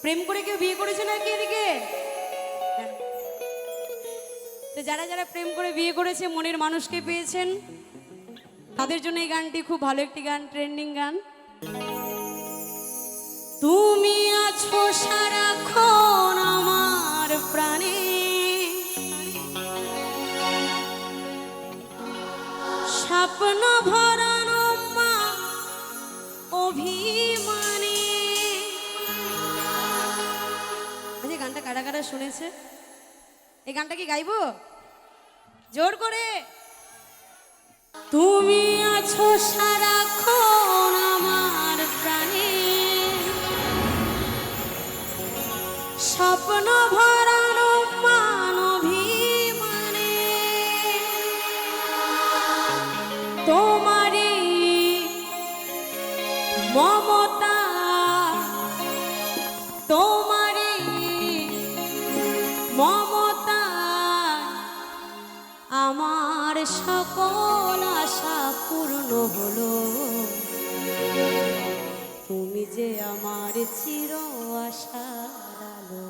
প্রেম করে কেউ বিয়ে করেছে নাকি এদিকে? তো যারা যারা প্রেম করে বিয়ে করেছে, মনের মানুষকে পেয়েছেন, তাদের জন্য এই গানটি খুব ভালো একটি গান, ট্রেন্ডিং গান। তুমি আছো সারাক্ষণ আমার প্রাণে, স্বপ্ন ভরানো মা অভিমানে। আচ্ছা, গানটা কারা কারা শুনেছে? এই গানটা কি গাইবো জোর করে? তুমি আছো সারাক্ষণ আমার প্রাণে, স্বপ্ন ভরানো মান অভিমানে, তোমারই মমতা, তোমারই মমতা আমার সকল আশা পূর্ণ হলো। তুমি যে আমার চির আশার আলো।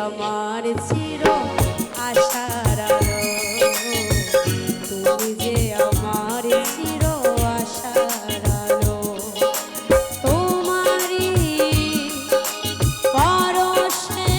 আমার চির আশার আলো, তুমি যে আমার চির আশার আলো, তোমারই পরশে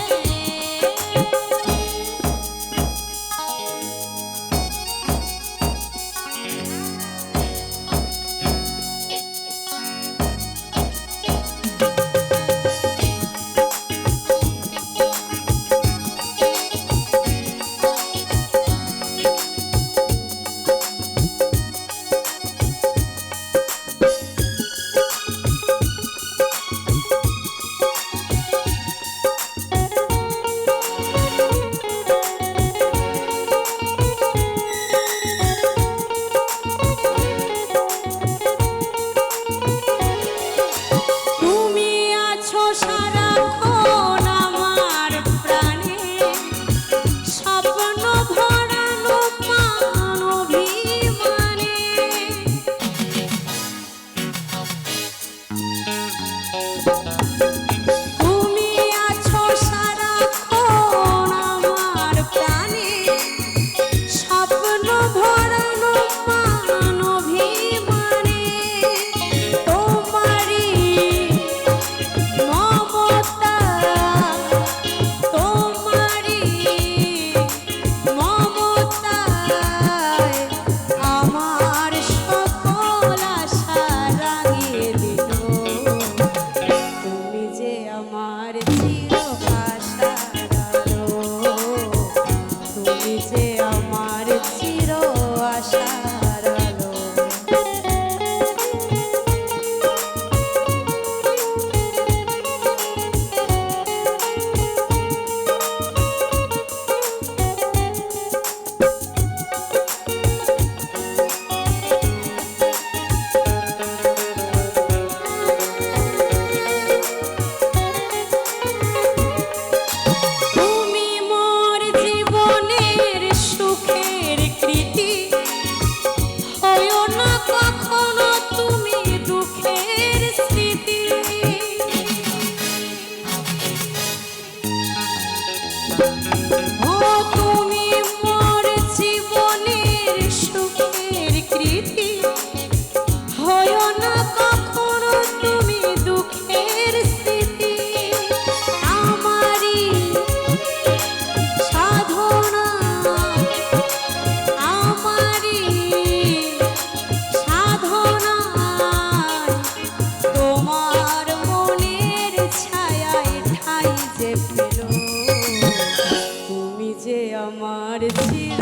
আমার চির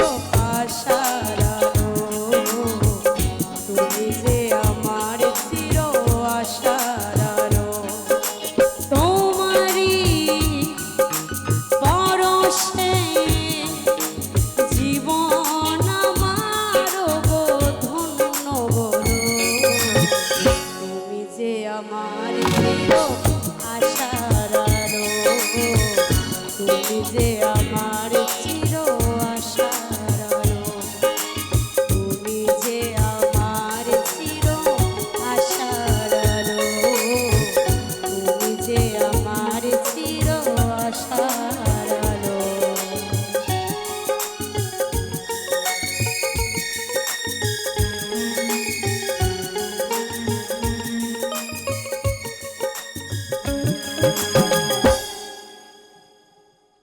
আশা